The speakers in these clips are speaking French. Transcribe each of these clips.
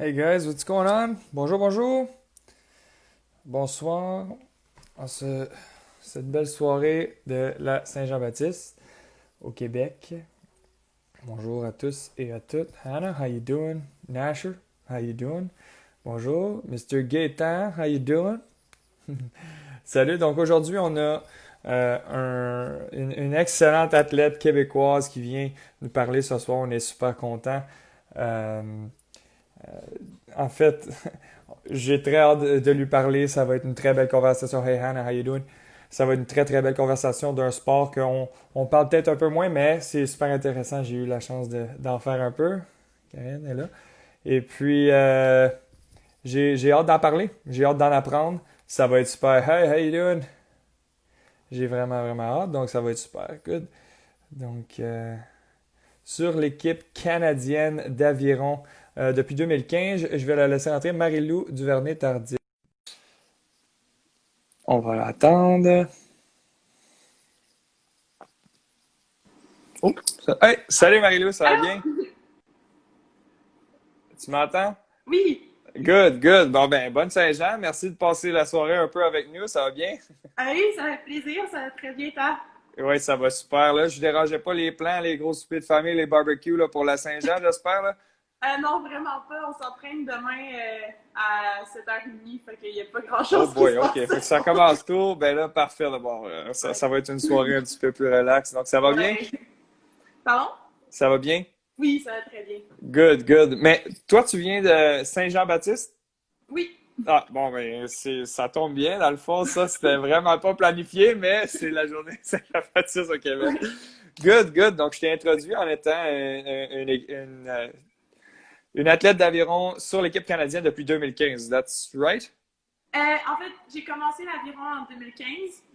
Hey guys, what's going on? Bonjour, bonjour. Bonsoir. En cette belle soirée de la Saint-Jean-Baptiste au Québec. Bonjour à tous et à toutes. Hannah, how you doing? Nasher, how you doing? Bonjour. Mr. Gaétan, how you doing? Salut. Donc aujourd'hui, on a une excellente athlète québécoise qui vient nous parler ce soir. On est super contents. Euh, En fait, j'ai très hâte de lui parler. Ça va être une très belle conversation. Hey Hannah, how you doing? Ça va être une très très belle conversation d'un sport qu'on parle peut-être un peu moins, mais c'est super intéressant. J'ai eu la chance d'en faire un peu. Karine est là. Et puis, j'ai hâte d'en parler. J'ai hâte d'en apprendre. Ça va être super. Hey, how you doing? J'ai vraiment vraiment hâte. Donc, ça va être super. Good. Donc, sur l'équipe canadienne d'aviron depuis 2015. Je vais la laisser entrer. Marie-Lou Duvernay-Tardif. On va l'attendre. Oh, hey, salut Marie-Lou, ça va Allô? bien? Tu m'entends? Oui. Good, good. Bon ben, bonne Saint-Jean. Merci de passer la soirée un peu avec nous. Ça va bien? Ah oui, ça fait plaisir, ça va très bien, toi. Oui, ça va super. Là, je dérangeais pas les plans, les gros soupers de famille, les barbecues là, pour la Saint-Jean, j'espère. Là. Non, vraiment pas. On s'entraîne demain à 7h30, fait qu'il n'y a pas Oh grand-chose qui boy, se ok. passe. Fait que ça commence tôt. Ben là, parfait. Là, bon, ça Ouais. va être une soirée un petit peu plus relax. Donc, ça va bien? Ouais. Pardon? Ça va bien? Oui, ça va très bien. Good, good. Mais toi, tu viens de Saint-Jean-Baptiste? Oui. Ah, bon, ben, ça tombe bien. Dans le fond, ça, c'était vraiment pas planifié, mais c'est la journée Saint-Jean-Baptiste au Québec. Ouais. Good, good. Donc, je t'ai introduit en étant une athlète d'aviron sur l'équipe canadienne depuis 2015. That's right? En fait, j'ai commencé l'aviron en 2015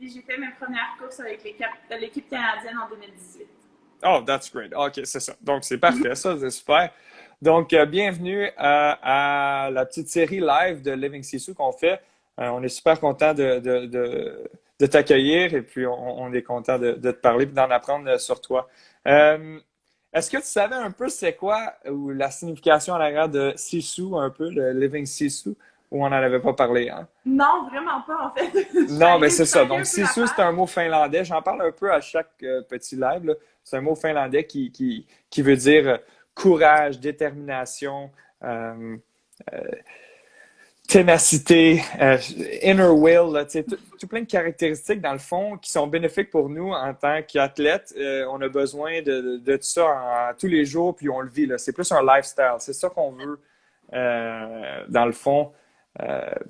et j'ai fait mes premières courses avec l'équipe canadienne en 2018. Oh, that's great. OK, c'est ça. Donc, c'est parfait. Ça, c'est super. Donc, bienvenue à la petite série live de Living Sisu qu'on fait. On est super content de t'accueillir et puis on est content de te parler et d'en apprendre sur toi. Euh, Est-ce que tu savais un peu c'est quoi ou la signification à l'arrière de Sisu, un peu, le Living Sisu, ou on n'en avait pas parlé, hein? Non, vraiment pas, en fait. Non, ben c'est Je suis ça. allée Donc, un peu la sisu, c'est un page. mot finlandais. J'en parle un peu à chaque petit live, là. C'est un mot finlandais qui veut dire courage, détermination, euh, euh, ténacité, inner will, là, tu sais, tout plein de caractéristiques, dans le fond, qui sont bénéfiques pour nous en tant qu'athlètes. On a besoin de tout ça tous les jours, puis on le vit, là. C'est plus un lifestyle. C'est ça qu'on veut, dans le fond,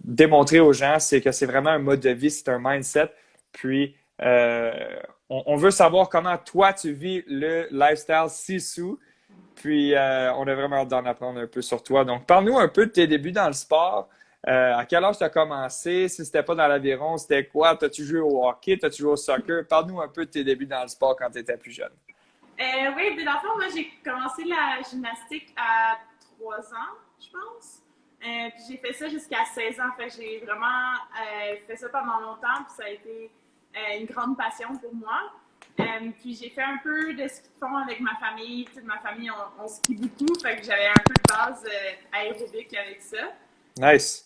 démontrer aux gens, c'est que c'est vraiment un mode de vie, c'est un mindset. Puis, on veut savoir comment toi, tu vis le lifestyle Sisu. Puis, on a vraiment hâte d'en apprendre un peu sur toi. Donc, parle-nous un peu de tes débuts dans le sport. À quel âge tu as commencé? Si c'était pas dans l'aviron, c'était quoi? T'as-tu joué au hockey? T'as-tu joué au soccer? Parle-nous un peu de tes débuts dans le sport quand tu étais plus jeune. Oui, mais dans le fond, moi, j'ai commencé la gymnastique à 3 ans, je pense. Puis j'ai fait ça jusqu'à 16 ans. Fait que j'ai vraiment fait ça pendant longtemps. Puis ça a été une grande passion pour moi. Puis j'ai fait un peu de ski de fond avec ma famille. Toute ma famille, on skie beaucoup. Fait que j'avais un peu de base aérobique avec ça. Nice.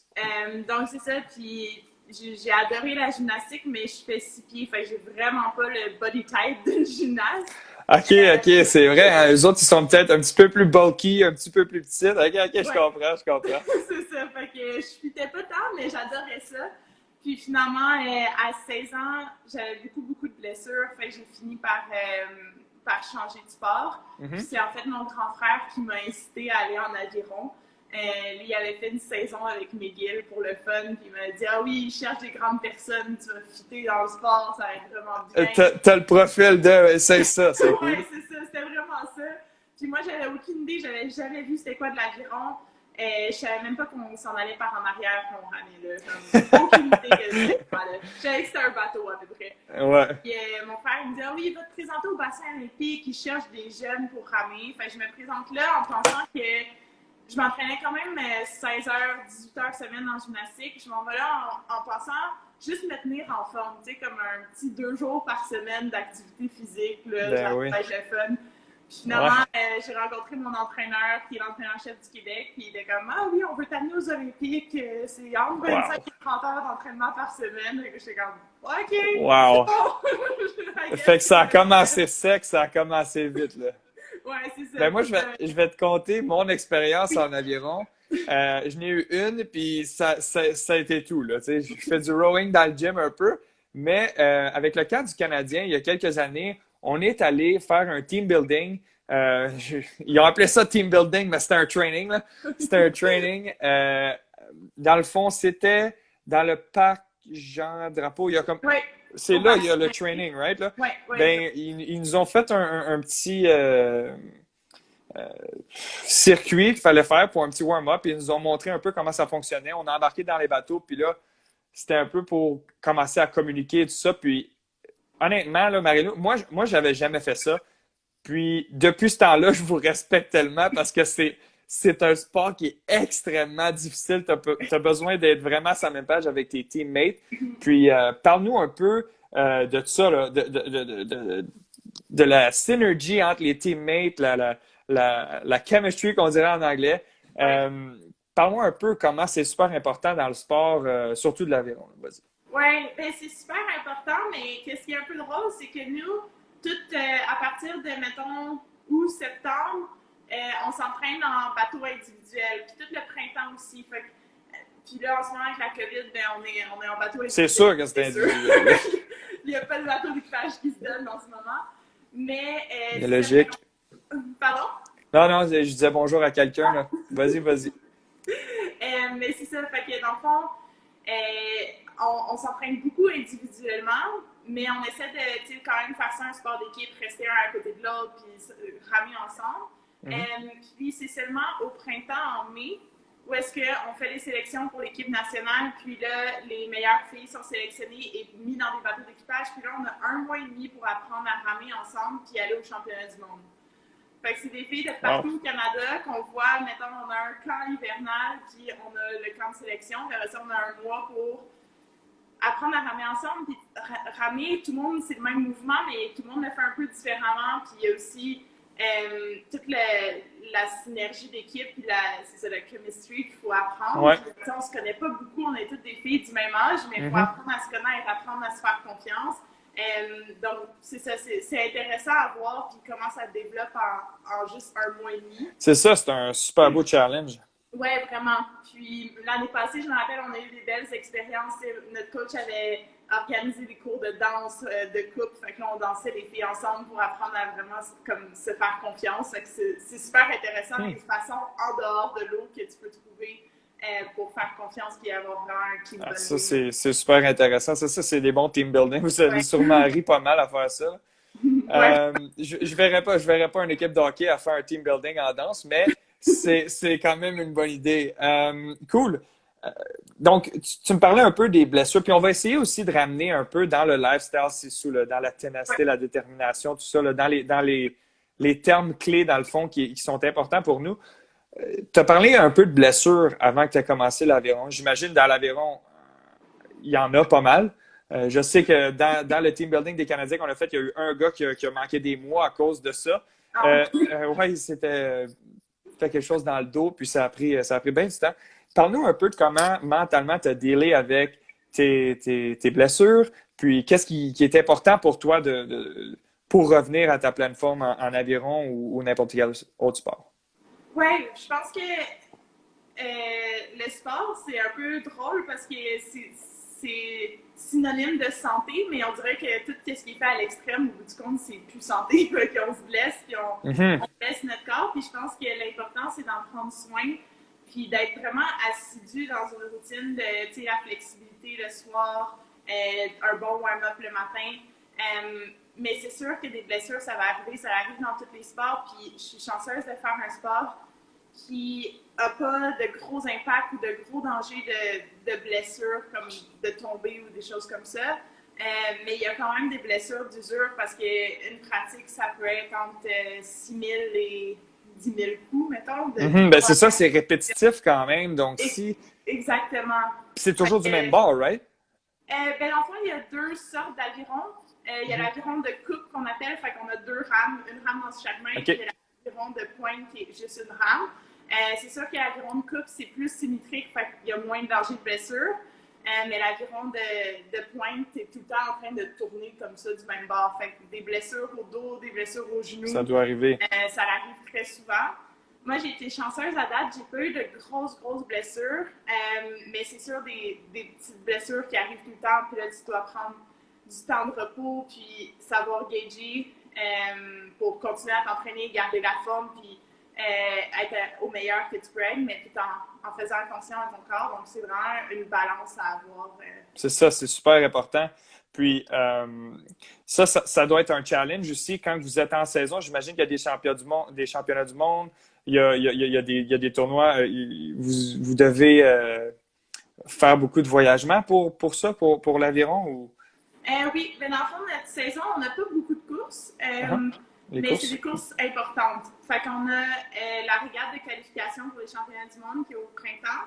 Donc c'est ça. Puis j'ai adoré la gymnastique, mais je fais 6 pieds. Fait que j'ai vraiment pas le body type d'une gymnaste. OK, OK, c'est vrai. Hein, eux autres, ils sont peut-être un petit peu plus bulky, un petit peu plus petites. OK, OK, je Ouais. comprends, je comprends. C'est ça. Fait que je fitais pas tant, mais j'adorais ça. Puis finalement, à 16 ans, j'avais beaucoup, beaucoup de blessures. Fait que j'ai fini par changer de sport. Puis Mhm. c'est en fait mon grand frère qui m'a incité à aller en aviron. Lui, il avait fait une saison avec McGill pour le fun. Puis il m'a dit: Ah oui, il cherche des grandes personnes, tu vas fitter dans le sport, ça va être vraiment bien. T'as le profil de... C'est ça, c'est cool. Ouais, c'est ça, c'était vraiment ça. Puis moi, j'avais aucune idée, j'avais jamais vu c'était quoi de l'aviron. Je savais même pas qu'on s'en allait par en arrière quand on ramait là. Comme, aucune idée que c'était quoi là. Je savais que c'était un bateau à peu près. Ouais. Puis mon frère il me dit: Ah oui, il va te présenter au bassin olympique, il cherche des jeunes pour ramer. Fait que je me présente là en pensant que je m'entraînais quand même 16 heures, 18 heures semaine en gymnastique. Je m'en vais là en pensant juste me tenir en forme, tu sais, comme un petit 2 jours par semaine d'activité physique, là, Ben oui. j'avais le fun. Puis Ouais. finalement, j'ai rencontré mon entraîneur, qui est l'entraîneur-chef du Québec, puis il était comme ah oui, on veut t'amener aux Olympiques, c'est entre 25 Wow. et 30 heures d'entraînement par semaine. Et j'étais comme ok, c'est Wow. bon. I Fait guess que que ça a commencé sec, ça a commencé vite, là. ouais, c'est ça. Ben moi, Puis, je vais te conter mon expérience oui, en aviron. Je n'ai eu une, puis ça a été tout, là. Tu sais, je fais du rowing dans le gym un peu, mais avec le camp du Canadien, il y a quelques années, on est allé faire un team building. Ils ont appelé ça team building, mais c'était un training, là. C'était un training. Dans le fond, c'était dans le parc Jean Drapeau. Il y a comme ouais, c'est au là, parc. il y a le training, right? Là? Ouais, ouais, exact. Ben, ils nous ont fait un petit circuit qu'il fallait faire pour un petit warm-up. Ils nous ont montré un peu comment ça fonctionnait. On a embarqué dans les bateaux, puis là, c'était un peu pour commencer à communiquer et tout ça. Puis, honnêtement, là, Marilou, moi, j'avais jamais fait ça. Puis, depuis ce temps-là, je vous respecte tellement parce que c'est un sport qui est extrêmement difficile. Tu as besoin d'être vraiment à sa même page avec tes teammates. Puis, parle-nous un peu de ça, là, de la synergie entre les teammates, la chemistry qu'on dirait en anglais. Ouais. Parle-moi un peu comment c'est super important dans le sport, surtout de l'aviron. Vas-y. Oui, ben c'est super important, mais ce qui est un peu drôle, c'est que nous, tout à partir de, mettons, août, septembre, on s'entraîne en bateau individuel, puis tout le printemps aussi. Fait que, puis là, en ce moment, avec la COVID, ben, on est en bateau C'est individuel. sûr que c'est individuel. Il n'y a pas de bateau d'équipage qui se donne en ce moment. Mais, C'est logique. pardon? Non, non, je disais bonjour à quelqu'un, là. Vas-y, vas-y. Mais c'est ça, fait que dans le fond, on s'entraîne beaucoup individuellement, mais on essaie de quand même faire ça un sport d'équipe, rester un à côté de l'autre, puis ramer ensemble. Puis c'est seulement au printemps, en mai, où est-ce qu'on fait les sélections pour l'équipe nationale, puis là, les meilleures filles sont sélectionnées et mises dans des bateaux d'équipage, puis là, on a 1 mois et demi pour apprendre à ramer ensemble, puis aller au championnat du monde. Fait que c'est des filles de partout au Canada qu'on voit, mettons, on a un camp hivernal, puis on a le camp de sélection, puis après ça, on a 1 mois pour apprendre à ramer ensemble. Puis ramer, tout le monde, c'est le même mouvement, mais tout le monde le fait un peu différemment. Puis il y a aussi toute la synergie d'équipe, puis c'est ça, la chemistry qu'il faut apprendre. Ouais. Puis, on se connaît pas beaucoup, on est toutes des filles du même âge, mais il faut apprendre à se connaître, apprendre à se faire confiance. Donc, c'est ça, c'est intéressant à voir, puis comment ça se développe en juste 1 mois et demi. C'est ça, c'est un super beau challenge. Oui, vraiment. Puis l'année passée, je me rappelle, on a eu des belles expériences. Notre coach avait organisé des cours de danse, de couple. Fait que là, on dansait les filles ensemble pour apprendre à vraiment comme, se faire confiance. Fait que c'est super intéressant, des façons en dehors de l'eau que tu peux trouver pour faire confiance et avoir vraiment un team building. Ça, c'est super intéressant. Ça, c'est des bons team building. Vous avez sûrement ri pas mal à faire ça. Je verrais pas une équipe de hockey à faire un team building en danse, mais c'est quand même une bonne idée. Cool. Donc, tu me parlais un peu des blessures, puis on va essayer aussi de ramener un peu dans le lifestyle, dans la ténacité, la détermination, tout ça, là, dans les termes clés, dans le fond, qui sont importants pour nous. Tu as parlé un peu de blessures avant que tu aies commencé l'aviron. J'imagine dans l'aviron, il y en a pas mal. Je sais que dans le team building des Canadiens qu'on a fait, il y a eu un gars qui a manqué des mois à cause de ça. Ouais, c'était quelque chose dans le dos, puis ça a pris bien du temps. Parle-nous un peu de comment mentalement tu as dealé avec tes blessures, puis qu'est-ce qui est important pour toi pour revenir à ta pleine forme en aviron ou n'importe quel autre sport? Oui, je pense que le sport, c'est un peu drôle parce que c'est synonyme de santé, mais on dirait que tout ce qui est fait à l'extrême, au bout du compte, c'est plus santé, qu'on se blesse, puis on blesse notre corps. Puis je pense que l'important, c'est d'en prendre soin, puis d'être vraiment assidu dans une routine de la flexibilité le soir, un bon warm-up le matin. Mais c'est sûr que des blessures, ça arrive dans tous les sports, puis je suis chanceuse de faire un sport qui n'a pas de gros impacts ou de gros dangers de blessures, comme de tomber ou des choses comme ça. Mais il y a quand même des blessures d'usure parce qu'une pratique, ça peut être entre 6 000 et 10 000 coups, mettons. Ben c'est ça, c'est répétitif quand même. Donc, Exactement. C'est toujours du même bord, right? Ben, en fait, il y a 2 sortes d'avirons. Il y a l'aviron de coupe qu'on appelle, fait qu'on a 2 rames, une rame dans chaque main, OK. puis l'aviron de pointe qui est juste une rame. C'est sûr que l'aviron de coupe, c'est plus symétrique, fait qu'il y a moins de danger de blessure. Mais l'aviron de pointe, tu es tout le temps en train de tourner comme ça du même bord. Fait que des blessures au dos, des blessures aux genoux. Ça doit arriver. Ça arrive très souvent. Moi, j'ai été chanceuse à date. J'ai pas eu de grosses blessures. Mais c'est sûr, des petites blessures qui arrivent tout le temps. Puis là, tu dois prendre du temps de repos, puis savoir gager pour continuer à t'entraîner, garder la forme, puis être au meilleur que tu peux être, mais tout en faisant attention à ton corps. Donc, c'est vraiment une balance à avoir. C'est ça, c'est super important. Puis, ça doit être un challenge aussi. Quand vous êtes en saison, j'imagine qu'il y a des championnats du monde, il y a des tournois. Vous devez faire beaucoup de voyagements pour ça, pour l'aviron ou Oui, mais dans le fond, notre saison, on n'a pas beaucoup de courses, les mais courses? c'est des courses importantes. Fait qu'on a la régate de qualification pour les championnats du monde qui est au printemps.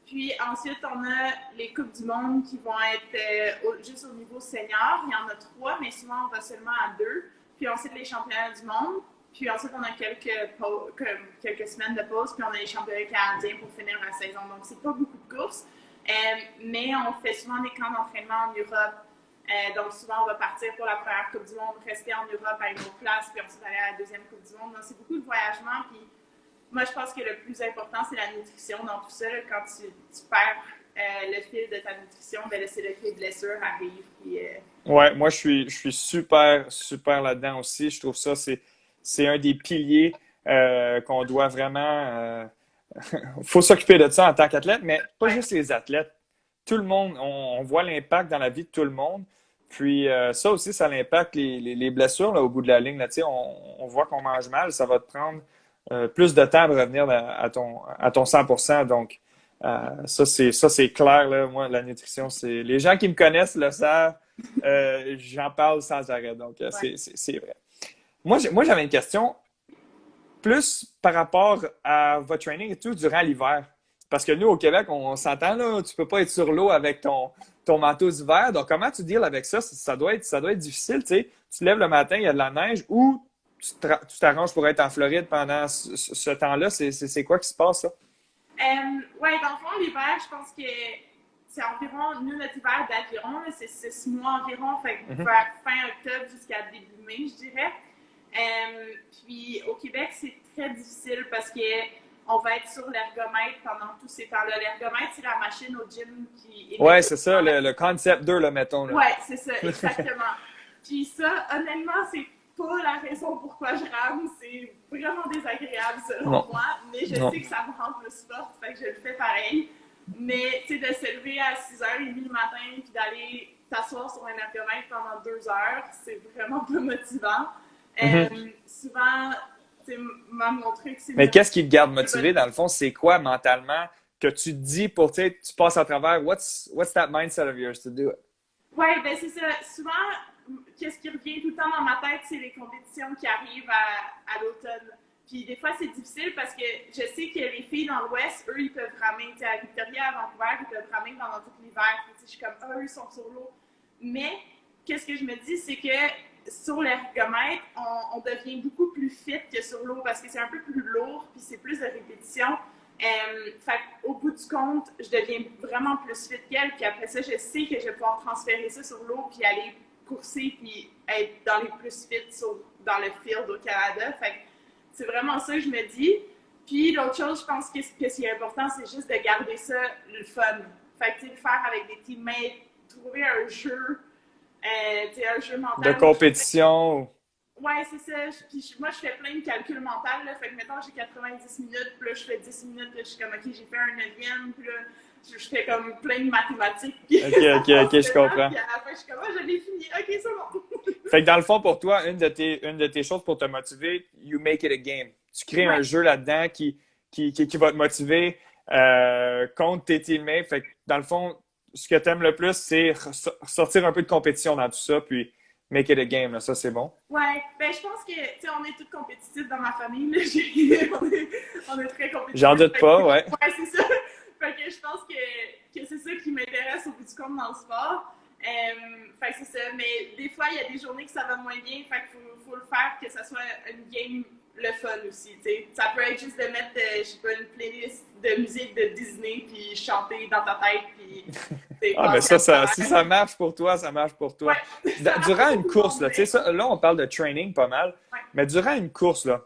Puis ensuite, on a les Coupes du monde qui vont être juste au niveau senior. Il y en a 3, mais souvent, on va seulement à 2. Puis ensuite, les championnats du monde. Puis ensuite, on a quelques semaines de pause. Puis on a les championnats canadiens pour finir la saison. Donc, c'est pas beaucoup de courses. Mais on fait souvent des camps d'entraînement en Europe. Donc, souvent, on va partir pour la première Coupe du monde, rester en Europe à une autre place, puis ensuite aller à la deuxième Coupe du monde. Donc, c'est beaucoup de voyagements. Puis moi, je pense que le plus important, c'est la nutrition dans tout ça. Là, quand tu perds le fil de ta nutrition, ben là, c'est là que les blessures arrivent. Puis, Ouais, moi je suis super là-dedans aussi. Je trouve ça c'est un des piliers qu'on doit vraiment faut s'occuper de ça en tant qu'athlète, mais pas ouais. juste les athlètes. Tout le monde, on voit l'impact dans la vie de tout le monde. Puis ça aussi, ça impacte les blessures là, au bout de la ligne. Là, tu sais, on voit qu'on mange mal, ça va te prendre plus de temps à revenir à ton 100%. Donc, ça c'est clair. Là. Moi, la nutrition, c'est. Les gens qui me connaissent le savent. J'en parle sans arrêt. Donc, Ouais. c'est vrai. Moi, j'avais une question plus par rapport à votre training et tout durant l'hiver. Parce que nous, au Québec, on s'entend, là, tu peux pas être sur l'eau avec ton manteau d'hiver. Donc, comment tu deals avec ça? Ça doit être difficile, tu sais. Tu te lèves le matin, il y a de la neige, ou tu t'arranges pour être en Floride pendant ce temps-là. C'est quoi qui se passe, ça? Ouais, dans le fond, l'hiver, je pense que c'est environ, nous, notre hiver d'aviron, là, c'est 6 mois environ, fait que Mhm. vers fin octobre jusqu'à début mai, je dirais. Puis au Québec, c'est très difficile parce que on va être sur l'ergomètre pendant tous ces temps-là. L'ergomètre, c'est la machine au gym qui Ouais, émet. c'est ça, le concept 2, là, mettons, là. Ouais, c'est ça, exactement. Puis ça, honnêtement, c'est pas la raison pourquoi je rame. C'est vraiment désagréable selon Non, moi, mais je non. sais que ça me rend plus forte, fait que je le fais pareil. Mais tu sais, de se lever à 6h30 le matin puis d'aller t'asseoir sur un ergomètre pendant 2 heures, c'est vraiment pas motivant. Mhm. Souvent, tu sais, mon truc, c'est Mais de qu'est-ce qui te garde motivé, dans le fond? C'est quoi mentalement que tu te dis pour, tu sais, tu passes à travers, what's that mindset of yours to do it? Ouais, ben c'est ça. Souvent, qu'est-ce qui revient tout le temps dans ma tête, c'est les compétitions qui arrivent à l'automne. Puis des fois, c'est difficile parce que je sais que les filles dans l'Ouest, eux, ils peuvent ramer. Tu sais, à Victoria, à Vancouver, ils peuvent ramer pendant tout l'hiver. Puis, tu sais, je suis comme, ah, eux, ils sont sur l'eau. Mais, qu'est-ce que je me dis, c'est que sur l'ergomètre, on devient beaucoup plus fit que sur l'eau parce que c'est un peu plus lourd, puis c'est plus de répétition. Fait au bout du compte, je deviens vraiment plus fit qu'elle, puis après ça, je sais que je vais pouvoir transférer ça sur l'eau, puis aller courser, puis être dans les plus fit dans le field au Canada. Fait que c'est vraiment ça que je me dis. Puis l'autre chose, je pense que ce qui est important, c'est juste de garder ça le fun. Fait que tu sais, le faire avec des teammates, trouver un jeu, tu sais, un jeu De mental. Moi, compétition? ouais, c'est ça. Puis moi, je fais plein de calculs mentaux. Là. Fait que, mettons, j'ai 90 minutes, puis là, je fais 10 minutes, là, je suis comme, OK, j'ai fait un neuvième, puis là, je fais comme plein de mathématiques. Puis Ok, ça ok, passe ok, je le temps, comprends. puis à la fin, je suis comme, ah, je l'ai fini. OK, c'est bon. Fait que dans le fond, pour toi, une de tes choses pour te motiver, you make it a game. Tu crées un Ouais, jeu là-dedans qui va te motiver contre tes teammates. Fait que dans le fond, ce que tu aimes le plus, c'est sortir un peu de compétition dans tout ça, puis make it a game. Là. Ça, c'est bon. ouais. Ben, je pense que, tu sais, on est tous compétitifs dans ma famille. Là. On est très J'en compétitifs. doute pas, ouais. Ouais, c'est ça. Fait que je pense que c'est ça qui m'intéresse au bout du compte dans le sport. Fait que c'est ça. Mais des fois, il y a des journées que ça va moins bien. Fait qu'il faut le faire que ça soit une game le fun aussi. T'sais. Ça peut être juste de mettre, je sais pas, une playlist de musique de Disney puis chanter dans ta tête. Puis, ah, mais ça, si ça marche pour toi, ça marche pour toi. Ouais, Durant une course, là, là, on parle de training pas mal, ouais. mais durant une course, là,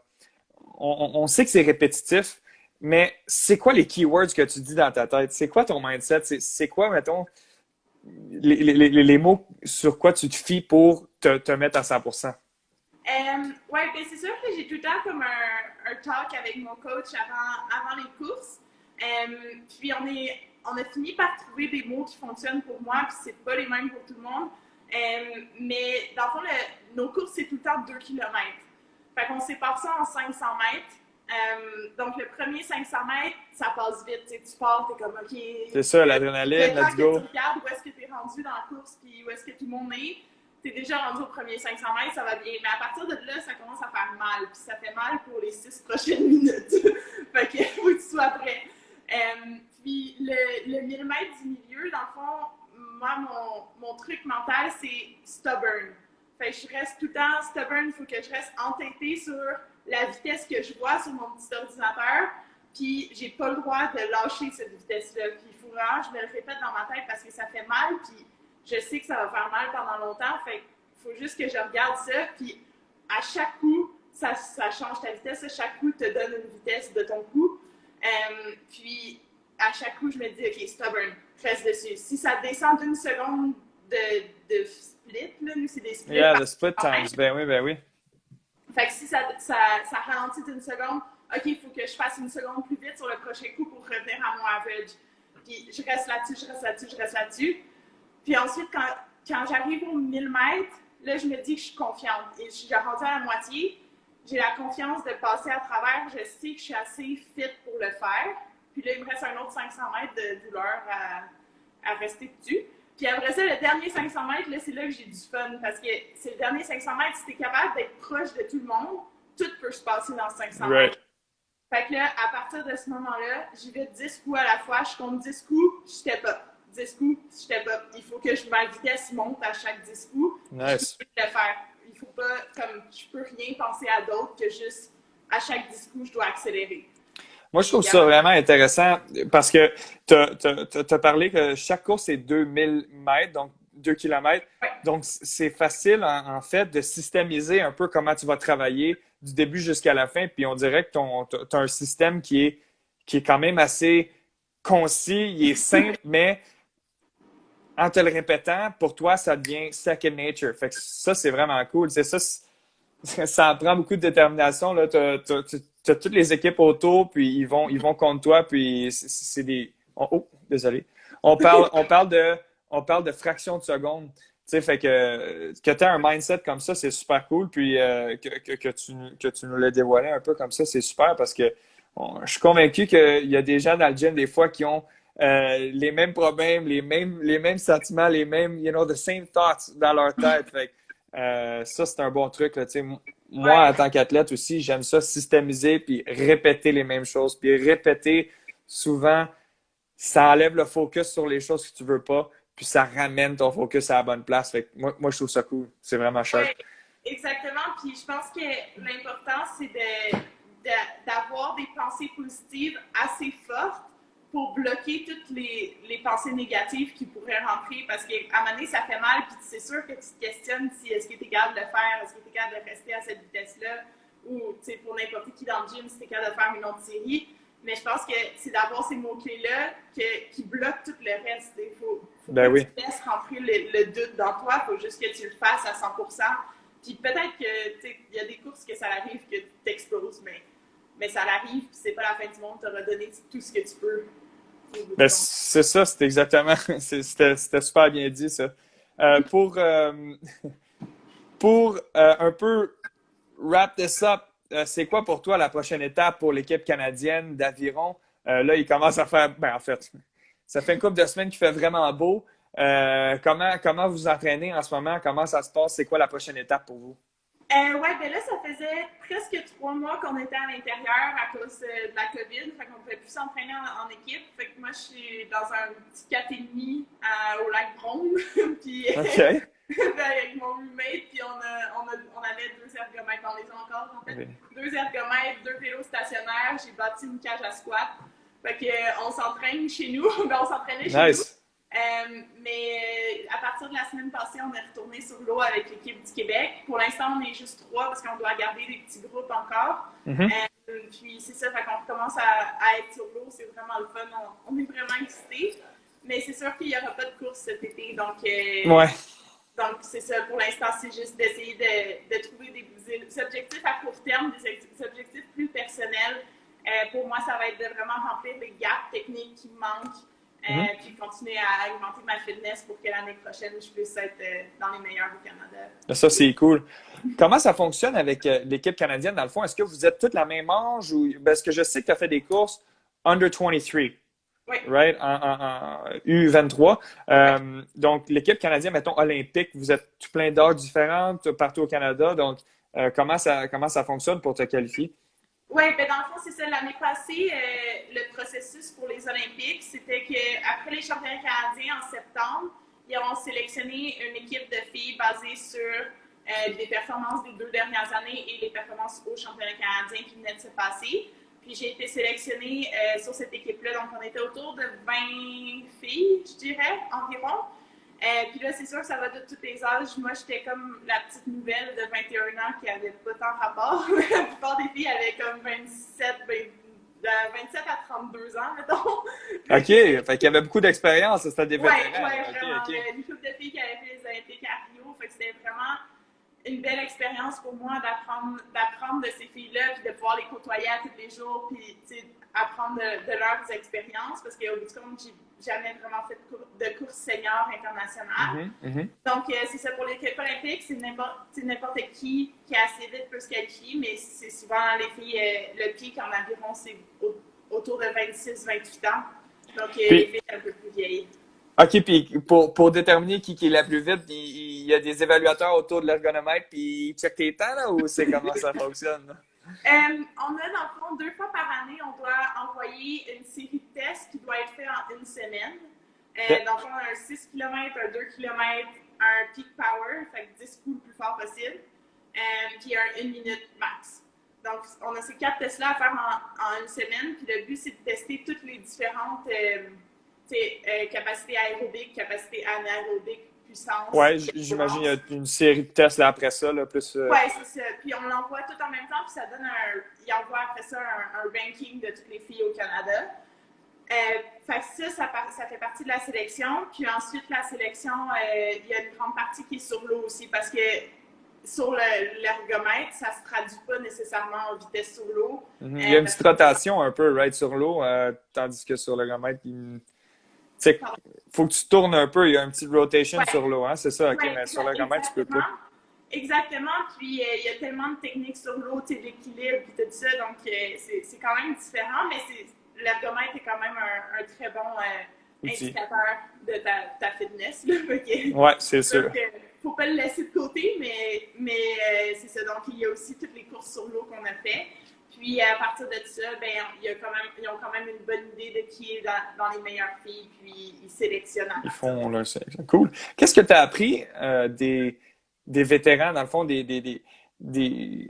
on sait que c'est répétitif, mais c'est quoi les keywords que tu dis dans ta tête? C'est quoi ton mindset? C'est quoi, mettons, les mots sur quoi tu te fies pour te mettre à 100%? Ouais, ben c'est sûr que j'ai tout le temps comme un talk avec mon coach avant les courses. Puis on a fini par trouver des mots qui fonctionnent pour moi, puis c'est pas les mêmes pour tout le monde. Mais dans le fond, nos courses, c'est tout le temps 2 kilomètres. Fait qu'on sépare ça en 500 mètres. Donc, le premier 500 mètres, ça passe vite. Tu pars, t'es comme, OK. C'est ça, l'adrénaline, let's go. Tu regardes où est-ce que t'es rendu dans la course, puis où est-ce que tout le monde est. T'es déjà rendu au premier 500 mètres, ça va bien. Mais à partir de là, ça commence à faire mal. Puis ça fait mal pour les 6 prochaines minutes. Fait que faut que tu sois prêt. Puis le millimètre du milieu, dans le fond, moi, mon truc mental, c'est stubborn. Fait que je reste tout le temps stubborn. Il faut que je reste entêtée sur la vitesse que je vois sur mon petit ordinateur. Puis j'ai pas le droit de lâcher cette vitesse-là. Puis il faut vraiment, je me le répète dans ma tête parce que ça fait mal. Puis je sais que ça va faire mal pendant longtemps, fait qu'il faut juste que je regarde ça, puis à chaque coup, ça change ta vitesse, à chaque coup, te donne une vitesse de ton coup. Puis à chaque coup, je me dis, OK, stubborn, reste dessus. Si ça descend d'une seconde de split, là, nous, c'est des splits. Yeah, the split times, ben oui. Fait que si ça ralentit d'une seconde, OK, il faut que je fasse une seconde plus vite sur le prochain coup pour revenir à mon average. Puis je reste là-dessus. Puis ensuite, quand j'arrive au 1000 mètres, là, je me dis que je suis confiante. Et je suis rendue à la moitié. J'ai la confiance de passer à travers. Je sais que je suis assez fit pour le faire. Puis là, il me reste un autre 500 mètres de douleur à rester dessus. Puis après ça, le dernier 500 mètres, là, c'est là que j'ai du fun. Parce que c'est le dernier 500 mètres, si tu es capable d'être proche de tout le monde, tout peut se passer dans 500 mètres. Fait que là, à partir de ce moment-là, j'y vais 10 coups à la fois. Je compte 10 coups, je step up. 10 coups, je step up. Il faut que ma vitesse monte à chaque 10 coups. Nice. Je peux le faire. Il faut pas, comme, je peux rien penser à d'autre que juste, à chaque 10 coups, je dois accélérer. Moi, je trouve ça vraiment intéressant parce que tu as parlé que chaque course est 2000 mètres, donc 2 kilomètres. Ouais. Donc, c'est facile, en fait, de systémiser un peu comment tu vas travailler du début jusqu'à la fin. Puis, on dirait que tu as un système qui est quand même assez concis, il est simple, mais en te le répétant, pour toi, ça devient second nature. Fait que ça, c'est vraiment cool. C'est ça, ça prend beaucoup de détermination. Là. T'as toutes les équipes autour, puis ils vont contre toi, puis c'est des. Oh, désolé. On parle de fractions de secondes. Tu sais, fait que tu as un mindset comme ça, c'est super cool. Puis que tu nous l'as dévoilé un peu comme ça, c'est super parce que je suis convaincu qu'il y a des gens dans le gym des fois qui ont les mêmes problèmes, les mêmes sentiments, les mêmes, the same thoughts dans leur tête. Fait que, ça, c'est un bon truc. Là, moi, en tant qu'athlète aussi, j'aime ça systémiser puis répéter les mêmes choses. Puis répéter souvent, ça enlève le focus sur les choses que tu veux pas, puis ça ramène ton focus à la bonne place. Fait que moi je trouve ça cool. C'est vraiment chouette. Ouais, exactement. Puis je pense que l'important, c'est d'avoir des pensées positives assez fortes pour bloquer toutes les pensées négatives qui pourraient rentrer, parce qu'à un moment donné, ça fait mal, puis c'est sûr que tu te questionnes si est-ce que tu es capable de le faire, est-ce que tu es capable de rester à cette vitesse-là, ou pour n'importe qui dans le gym, si tu es capable de faire une autre série. Mais je pense que c'est d'avoir ces mots-clés-là qui bloquent tout le reste. Il faut que tu laisses rentrer le doute dans toi, il faut juste que tu le fasses à 100%. Puis peut-être que il y a des courses que ça arrive que tu t'exploses, mais ça l'arrive, puis c'est pas la fin du monde, tu auras donné tout ce que tu peux. Ben, c'est ça, c'est exactement. C'était super bien dit, ça. Pour un peu wrap this up, c'est quoi pour toi la prochaine étape pour l'équipe canadienne d'aviron? Là, il commence à faire. Ben, en fait, ça fait une couple de semaines qu'il fait vraiment beau. Comment vous entraînez en ce moment? Comment ça se passe? C'est quoi la prochaine étape pour vous? Ouais, ben là, ça faisait presque 3 mois qu'on était à l'intérieur à cause de la COVID. Fait qu'on pouvait plus s'entraîner en équipe. Fait que moi, je suis dans un petit 4,5 au lac Brome. Puis OK. avec mon roommate, puis on avait 2 ergomètres. On les a encore, en fait. Oui. 2 ergomètres, 2 vélos stationnaires. J'ai bâti une cage à squat. Fait que on s'entraîne chez nous. Ben, on s'entraînait chez nous. Nice. Mais à partir de la semaine passée, on est retourné sur l'eau avec l'équipe du Québec. Pour l'instant, on est juste 3 parce qu'on doit garder des petits groupes encore. Mhm. Puis c'est ça, fait qu'on recommence à être sur l'eau. C'est vraiment le fun. On est vraiment excités. Mais c'est sûr qu'il n'y aura pas de course cet été. Ouais. Donc c'est ça. Pour l'instant, c'est juste d'essayer de trouver des objectifs à court terme, des objectifs plus personnels. Pour moi, ça va être de vraiment remplir les gaps techniques qui me manquent. Puis continuer à augmenter ma fitness pour que l'année prochaine, je puisse être dans les meilleurs au Canada. Ça, c'est cool. Comment ça fonctionne avec l'équipe canadienne, dans le fond? Est-ce que vous êtes toutes la même âge? Ou... Parce que je sais que tu as fait des courses under 23, Oui. right? En U23. Donc, l'équipe canadienne, mettons, olympique, vous êtes tout plein d'âges différents partout au Canada. Donc, comment ça fonctionne pour te qualifier? Oui, ben dans le fond, c'est ça. L'année passée, le processus pour les Olympiques, c'était qu'après les championnats canadiens en septembre, ils ont sélectionné une équipe de filles basée sur les performances des 2 dernières années et les performances aux championnats canadiens qui venaient de se passer. Puis j'ai été sélectionnée sur cette équipe-là. Donc, on était autour de 20 filles, je dirais, environ. Puis là, c'est sûr que ça va de tous les âges. Moi, j'étais comme la petite nouvelle de 21 ans qui avait pas tant rapport. La plupart des filles avaient comme 27 à 32 ans, mettons. OK. Fait qu'il y avait beaucoup d'expérience. C'était des Ouais, vétérans. ouais, OK, vraiment. OK. Une couple de filles qui avaient fait les Olympiques à Rio. Fait que c'était vraiment une belle expérience pour moi d'apprendre de ces filles-là, puis de pouvoir les côtoyer à tous les jours, puis apprendre de leurs expériences, parce qu'au bout du compte, j'ai jamais vraiment fait de course senior internationale. Donc, c'est ça, pour l'équipe olympique, c'est n'importe qui assez vite peut se qualifier, mais c'est souvent les filles, le pic en aviron, c'est autour de 26-28 ans. Donc, les filles un peu plus vieilles. OK, puis pour déterminer qui est la plus vite, il y a des évaluateurs autour de l'ergonomètre, puis ils checkent tes temps, là, ou c'est comment ça fonctionne? Là? On a, dans le fond, 2 fois par année, on doit envoyer une série de tests qui doit être fait en une semaine. Dans le fond, un 6 km, un 2 km, un peak power, fait que 10 coups le plus fort possible, puis un 1 minute max. Donc, on a ces 4 tests-là à faire en une semaine, puis le but, c'est de tester toutes les différentes capacité aérobique, capacité anaérobique, puissance. Ouais, j'imagine qu'il y a une série de tests là, après ça, là, plus. Ouais, c'est ça. Puis on l'envoie tout en même temps, puis ça donne il envoie après ça un ranking de toutes les filles au Canada. Fait que ça fait partie de la sélection. Puis ensuite, la sélection, il y a une grande partie qui est sur l'eau aussi, parce que sur l'ergomètre, ça se traduit pas nécessairement en vitesse sur l'eau. Il y a une petite rotation un peu, right, sur l'eau, tandis que sur l'ergomètre, il faut que tu tournes un peu, il y a un petit rotation sur l'eau, hein, c'est ça, ok, mais sur l'ergomètre, tu peux pas. Exactement, puis il y a tellement de techniques sur l'eau, l'équilibre, puis tout ça, donc c'est quand même différent, mais l'ergomètre est quand même un très bon indicateur de ta fitness. Okay. Ouais, c'est sûr. Donc, faut pas le laisser de côté, mais c'est ça, donc il y a aussi toutes les courses sur l'eau qu'on a fait. Puis à partir de ça, ben, ils ont quand même une bonne idée de qui est dans les meilleures filles, puis ils sélectionnent. Ils font leur sélection. Cool. Qu'est-ce que tu as appris des vétérans, dans le fond, des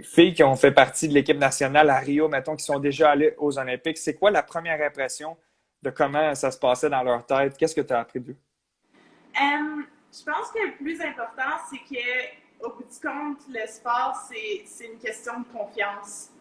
filles qui ont fait partie de l'équipe nationale à Rio, mettons, qui sont déjà allées aux Olympiques? C'est quoi la première impression de comment ça se passait dans leur tête? Qu'est-ce que tu as appris d'eux? Je pense que le plus important, c'est qu'au bout du compte, le sport, c'est une question de confiance.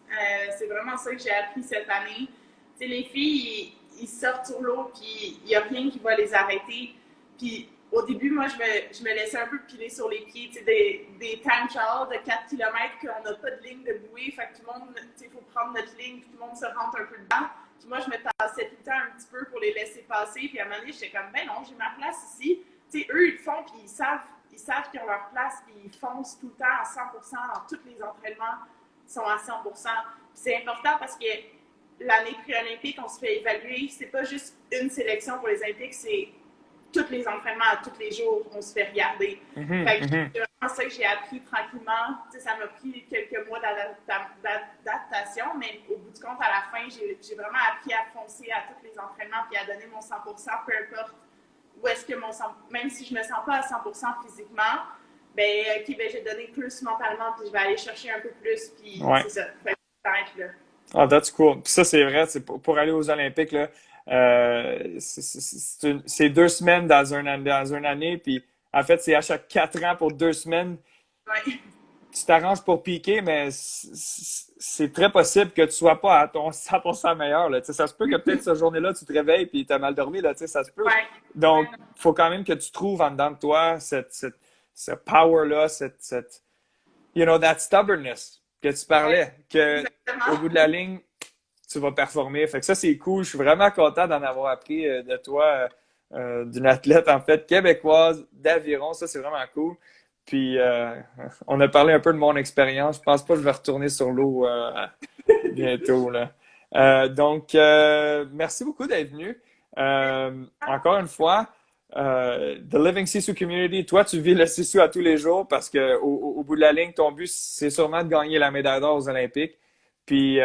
C'est vraiment ça que j'ai appris cette année. T'sais, les filles, ils sortent sur l'eau, puis il n'y a rien qui va les arrêter. Puis au début, moi, je me laissais un peu piler sur les pieds. Des time trials de 4 km qu'on n'a pas de ligne de bouée. Fait que tout le monde, il faut prendre notre ligne, puis tout le monde se rentre un peu dedans. Puis moi, je me tassais tout le temps un petit peu pour les laisser passer. Puis à un moment donné, j'étais comme, ben non, j'ai ma place ici. T'sais, eux, ils le font, puis ils savent qu'ils ont leur place, puis ils foncent tout le temps à 100% dans tous les entraînements. Sont à 100%. C'est important parce que l'année pré-olympique, on se fait évaluer. C'est pas juste une sélection pour les Olympiques, c'est tous les entraînements à tous les jours, on se fait regarder. Fait que C'est ça que j'ai appris tranquillement. Tu sais, ça m'a pris quelques mois d'adaptation, mais au bout du compte, à la fin, j'ai vraiment appris à foncer à tous les entraînements puis à donner mon 100%, peu importe où est-ce que même si je me sens pas à 100% physiquement, ben, OK, ben, j'ai donné plus mentalement puis je vais aller chercher un peu plus, puis Ouais. c'est ça. Fait que je vais être là. Ah, that's cool. Puis ça, c'est vrai, c'est pour aller aux Olympiques, là, c'est 2 semaines dans une année, puis en fait, c'est à chaque 4 ans pour 2 semaines. Ouais. Tu t'arranges pour piquer, mais c'est très possible que tu sois pas à ton 100% meilleur, là. Tu sais, ça se peut que peut-être cette journée-là, tu te réveilles puis tu as mal dormi, là, tu sais, ça se peut. Ouais. Donc, Ouais. il faut quand même que tu trouves en dedans de toi ce power-là, you know, that stubbornness que tu parlais, que au Exactement. bout de la ligne, tu vas performer. Fait que ça, c'est cool. Je suis vraiment content d'en avoir appris de toi, d'une athlète, en fait, québécoise d'aviron. Ça, c'est vraiment cool. Puis, on a parlé un peu de mon expérience. Je pense pas que je vais retourner sur l'eau bientôt, là. Donc, merci beaucoup d'être venu. Encore une fois, The Living Sisu Community, toi, tu vis le Sisu à tous les jours parce que au bout de la ligne, ton but, c'est sûrement de gagner la médaille d'or aux Olympiques. Puis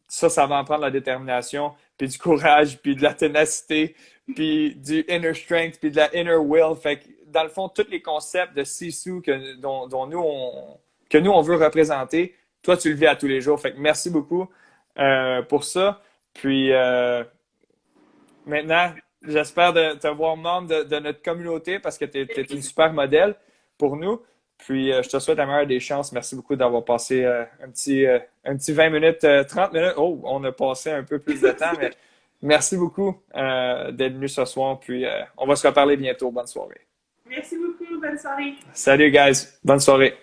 ça va en prendre la détermination, puis du courage, puis de la ténacité, puis du inner strength, puis de la inner will. Fait que, dans le fond, tous les concepts de Sisu dont nous, on veut représenter, toi, tu le vis à tous les jours. Fait que merci beaucoup pour ça. Puis maintenant, j'espère de te voir membre de notre communauté parce que tu es une super modèle pour nous. Puis, je te souhaite la meilleure des chances. Merci beaucoup d'avoir passé un petit 20 minutes, 30 minutes. Oh, on a passé un peu plus de temps, mais merci beaucoup d'être venu ce soir. Puis, on va se reparler bientôt. Bonne soirée. Merci beaucoup. Bonne soirée. Salut, guys. Bonne soirée.